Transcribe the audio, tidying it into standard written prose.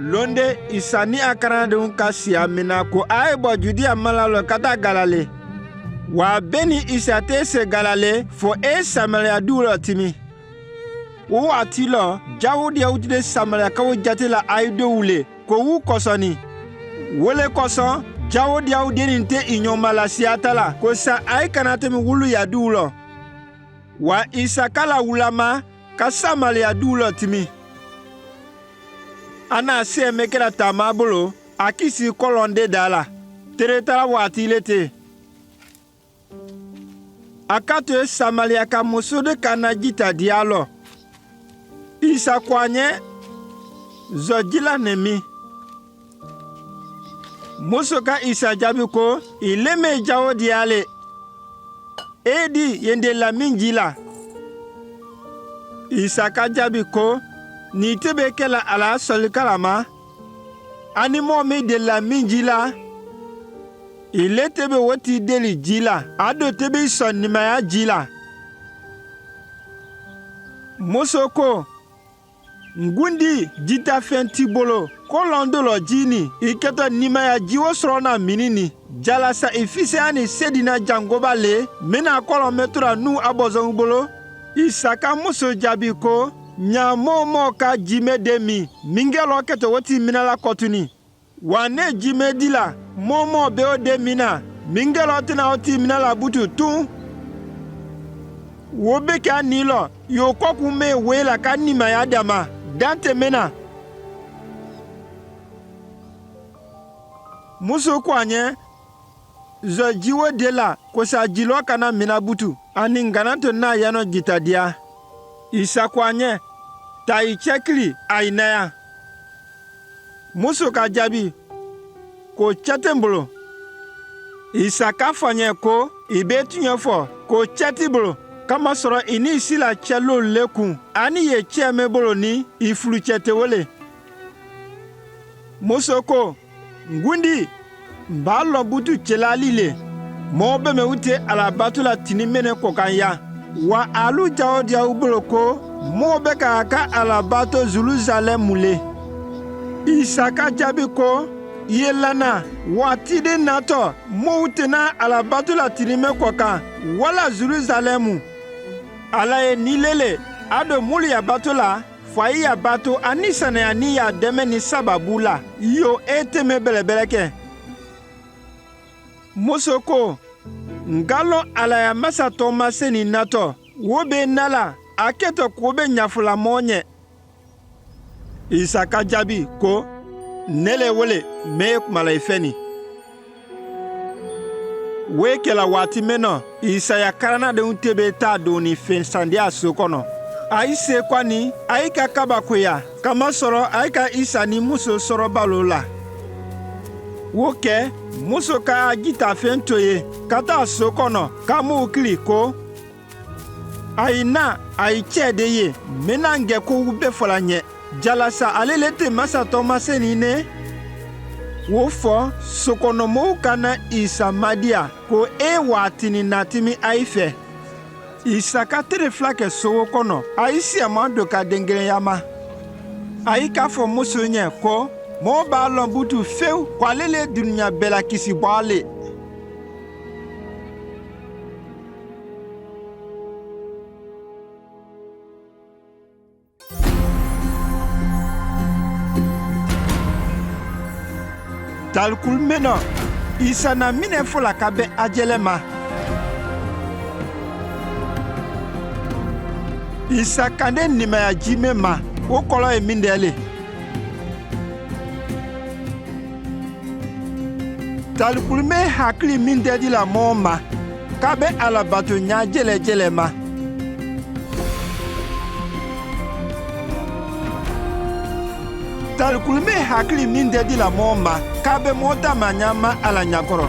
londe Isa ni a kalandenw ka siya minna ko a ye bɔ Judiya mala lɔ ka taa Galale. Wa bɛɛ ni Isa tɛ se Galale fo e Samariya duw lɔ timi. O waati lɔ Yahudiyaw tɛ Samariyakaw jate la a ye denw wele ko w'u kɔsɔni. Wele kɔsɔn Yahudiyaw dennin tɛ i ɲɔgɔnma la siyata la ko sa a ye kana tɛmɛ wulu ya duw lɔ. Wa Isa kala wulama ka Samariya duw lɔ timi. Ana se me kɛra taama bolo a kisi kɔlɔnde da la teretara waati le tɛ. A ka to ye Samariyaka muso de ka na ji ta di a lɔ. Isa ko a ɲɛ zɔji la ne min. Muso ka Isa jaabi ko i leme Yahudiya le. E di yen de la min ji la. Isa ka jaabi ko ni tebe kɛla a la sɔli kalama ani mɔgɔ min delila min ji la ile tebe wo t'i deli ji la a do tebe i sɔn nimaya ji la. Muso ko ngundi jitafɛn t'i bolo kɔlɔn dɔ lɔ ji ni i kɛtɔ nimaya ji wo sɔrɔna mini ni jalasa i fisɛya ni sedina jangoba le mina kɔlɔn mɛtora n'u a bɔzɔnw bolo. Isa ka muso jaabi ko ɲamɔmɔ ka jime de min kɛlɔ kɛtɔ wo t'i minala kɔtuni. Wa ne jime di la mɔmɔ be o de mina min kɛlɔ tɛna o t'i minala butu tun. Wo be kɛ a ni lɔ y'o kɔkun be we la ka nimaya dama dan tɛmɛna. Muso ko a ɲɛ zɔ jiwo de la kosa jilɔ kana mina butu ani ngana to n'a yanɔ jitadiya. Isa ko a ɲɛ ta i cɛkili a i naya. Muso ka jaabi ko cɛ tɛ n bolo. Isa k'a fɔ ɲɛ ko i bɛ tiɲɛ fɔ ko cɛ t'i bolo kamasɔrɔ i ni si la cɛ l'olu le kun ani ye cɛ min bolo ni i furucɛ tɛ wele. Muso ko ngundi n b'a lɔn butu cɛlali le mɔgɔ bɛ mɛ u tɛ alabato la tini mɛnɛ kɔkan ya. Wa alu Yahudiyaw bolo ko mɔgɔ bɛ k'a ka alabato Jerusalɛmu le. Isa ka jaabi ko i ye lana waati de natɔ mɔgɔw tɛna alabato la tirimɛ kɔkan wala Jerusalɛmu. Ala ye ni lele a do mulu ya bato la fo a ya bato ani sanaya ni ya dɛmɛ ni sababu la yo e tɛmɛ bɛlɛbɛlɛ kɛ. Muso ko ngalɔ ala ya masatɔ ma se ni natɔ wo be nala a kɛtɔ ko be ɲafulamɔgɔ ɲɛ. Isa ka jaabi ko ne le wele me kumala i fɛ nin. We kɛla waati min na Isaya karanadenw tebe t'a don ni fɛnsandiya so kɔnɔ. A y'i se kwani a y'i ka kabakoya kamasɔrɔ a y'i ka Isa ni muso sɔrɔ balo la. Wo kɛ muso ka jitafɛn to ye ka taa so kɔnɔ ka m'u kili ko a yi na a yi cɛ de ye mina ngɛ ko bɛ fɔla ɲɛ jalasa ale le tɛ masatɔ ma se ni ne. Wo fɔ sokɔnɔmɔgɔw kana Isa madiya ko e waati ni natimi a y'i fɛ. Isa ka tere fila kɛ sogo kɔnɔ a y'i siyama don ka dengereyama. A y'i k'a fɔ muso ɲɛ ko mɔgɔ b'a lɔn butu fewu ko ale le dunuya bɛɛ la kisi bɔ ale. Talikulu min na Isa na minɛ fɔ la ka bɛn a jɛlɛ ma. Isa kande nimaya jime ma o kɔlɔ ye min dɛ le. Talikulu min hakili min dɛdi la mɔgɔ ma k'a bɛ alabato ɲa jɛlɛjɛlɛ ma. Talikulu min hakili min dɛdi la mɔgɔ ma k'a bɛ mɔgɔ dama ɲa ma ala ɲakɔrɔ.